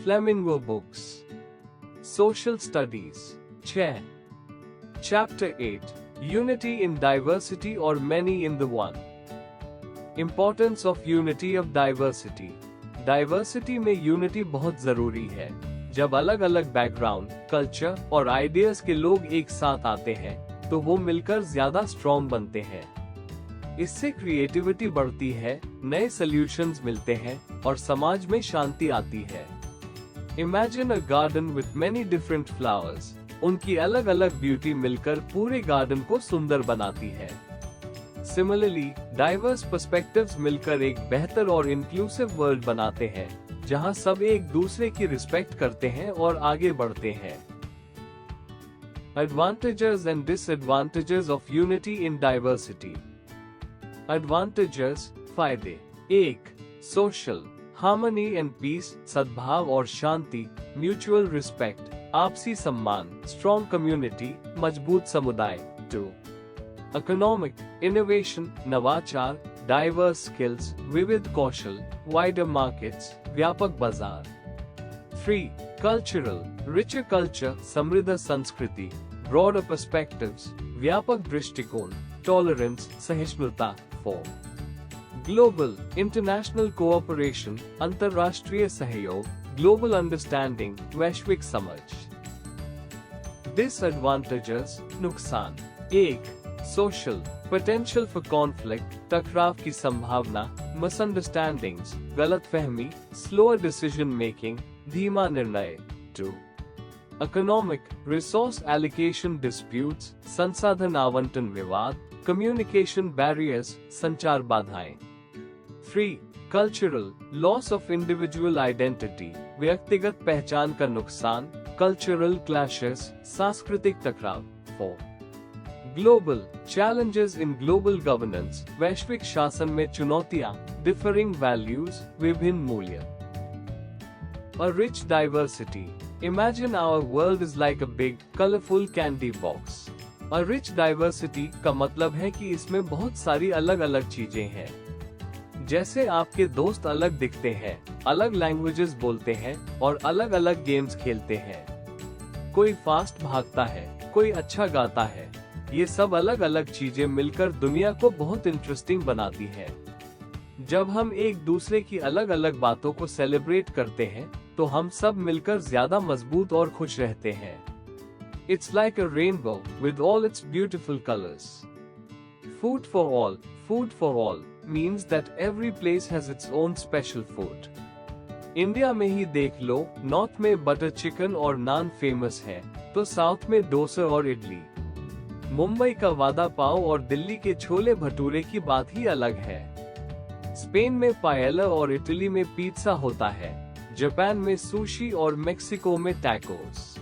Flamingo Books. Social Studies. 6. Chapter 8. Unity in Diversity or Many in the One. Importance of Unity of Diversity. Diversity में unity बहुत जरूरी है। जब अलग अलग बैकग्राउंड, कल्चर और आइडियाज के लोग एक साथ आते हैं तो वो मिलकर ज्यादा स्ट्रॉन्ग बनते हैं। इससे क्रिएटिविटी बढ़ती है, नए सॉल्यूशंस मिलते हैं और समाज में शांति आती है। Imagine a garden with many different flowers. उनकी अलग अलग ब्यूटी मिलकर पूरे गार्डन को सुंदर बनाती है। सिमिलरली, डाइवर्स पर्सपेक्टिव्स मिलकर एक बेहतर और इंक्लूसिव वर्ल्ड बनाते हैं, जहां सब एक दूसरे की रिस्पेक्ट करते हैं और आगे बढ़ते हैं। Advantages and disadvantages of unity in diversity. Advantages, फायदे। 1. सोशल हार्मनी एंड पीस, सद्भाव और शांति, म्यूचुअल रिस्पेक्ट, आपसी सम्मान, स्ट्रॉन्ग कम्युनिटी, मजबूत समुदाय। 2. इकोनॉमिक इनोवेशन, नवाचार, डाइवर्स स्किल्स, विविध कौशल, वाइडर मार्केट्स, व्यापक बाजार। 3. कल्चरल रिचर कल्चर, समृद्ध संस्कृति, ब्रॉडर पर्सपेक्टिव्स, व्यापक दृष्टिकोण, टॉलरेंस, सहिष्णुता। 4. ग्लोबल इंटरनेशनल कोऑपरेशन, अंतरराष्ट्रीय सहयोग, ग्लोबल अंडरस्टैंडिंग, वैश्विक समझ। डिसएडवांटेजेस, नुकसान। 1. सोशल पोटेंशियल फॉर कॉन्फ्लिक्ट, टकराव की संभावना, मिसअंडरस्टैंडिंग्स, गलतफहमी, स्लोअर डिसीजन मेकिंग, धीमा निर्णय। 2. इकोनॉमिक रिसोर्स एलोकेशन डिस्प्यूट्स, संसाधन आवंटन विवाद, कम्युनिकेशन बैरियर्स, संचार बाधाएं। 3. Cultural loss of individual identity, व्यक्तिगत पहचान का नुकसान, कल्चरल क्लैशेस, सांस्कृतिक टकराव। 4. Global challenges in global governance, वैश्विक शासन में चुनौतियां, डिफरिंग वैल्यूज, विभिन्न मूल्य। A rich diversity. Imagine our world is like a big, colorful candy box. A rich diversity का मतलब है कि इसमें बहुत सारी अलग अलग चीजें हैं। जैसे आपके दोस्त अलग दिखते हैं, अलग लैंग्वेजेस बोलते हैं और अलग अलग गेम्स खेलते हैं। कोई फास्ट भागता है, कोई अच्छा गाता है। ये सब अलग अलग चीजें मिलकर दुनिया को बहुत इंटरेस्टिंग बनाती है। जब हम एक दूसरे की अलग अलग बातों को सेलिब्रेट करते हैं तो हम सब मिलकर ज्यादा मजबूत और खुश रहते हैं। It's like a rainbow with all its beautiful colors. Food for all. Food for all means that every place has its own special food. India में ही देख लो, नॉर्थ में बटर चिकन और नान फेमस है, तो साउथ में डोसा और इडली। मुंबई का वादा पाव और दिल्ली के छोले भटूरे की बात ही अलग है। स्पेन में पाएला और इटली में पिज्जा होता है, जापान में सुशी और मेक्सिको में टैकोस।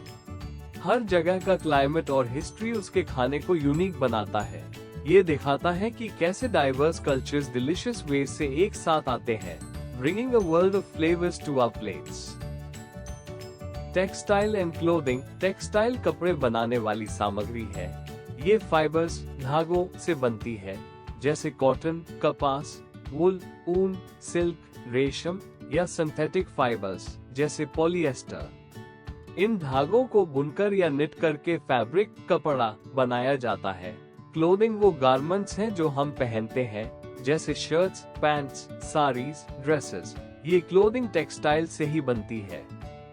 हर जगह का क्लाइमेट और हिस्ट्री उसके खाने को यूनिक बनाता है। ये दिखाता है कि कैसे डाइवर्स कल्चर्स डिलीशियस वे से एक साथ आते हैं, bringing a world of flavours to our plates. Textile and clothing. Textile कपड़े बनाने वाली सामग्री है। ये फाइबर्स, धागों से बनती है, जैसे कॉटन, कपास, वूल, ऊन, सिल्क, रेशम या सिंथेटिक फाइबर्स जैसे पॉलिएस्टर। इन धागों को बुनकर या निट करके फैब्रिक, कपड़ा बनाया जाता है। क्लोथिंग वो गारमेंट्स हैं जो हम पहनते हैं, जैसे शर्ट्स, पैंट्स, साड़ीज, ड्रेसेस। ये क्लोथिंग टेक्सटाइल से ही बनती है।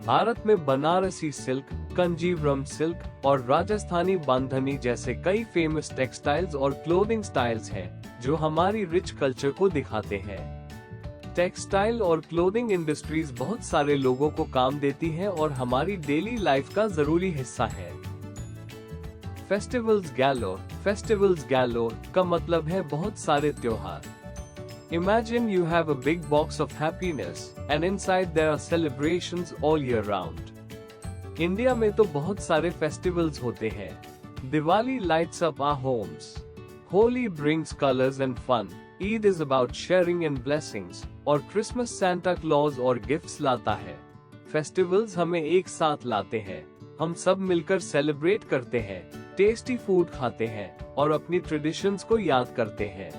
भारत में बनारसी सिल्क, कंजीवरम सिल्क और राजस्थानी बांधनी जैसे कई फेमस टेक्सटाइल्स और क्लोथिंग स्टाइल्स हैं जो हमारी रिच कल्चर को दिखाते हैं। टेक्सटाइल और क्लोथिंग इंडस्ट्रीज बहुत सारे लोगों को काम देती है और हमारी डेली लाइफ का जरूरी हिस्सा है। Festivals galore. फेस्टिवल्स गैलोर का मतलब है बहुत सारे त्योहार। Imagine you have a big box of happiness and inside there are celebrations all year round. India में तो बहुत सारे फेस्टिवल्स होते हैं। Diwali lights up our homes. Holi brings colors and fun. Eid is about sharing and blessings. और Christmas Santa Claus और gifts लाता है। फेस्टिवल्स हमें एक साथ लाते हैं। हम सब मिलकर सेलिब्रेट करते हैं, टेस्टी फूड खाते हैं और अपनी ट्रेडिशंस को याद करते हैं।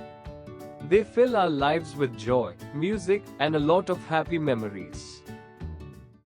They fill our lives with joy, music, and a lot of happy memories.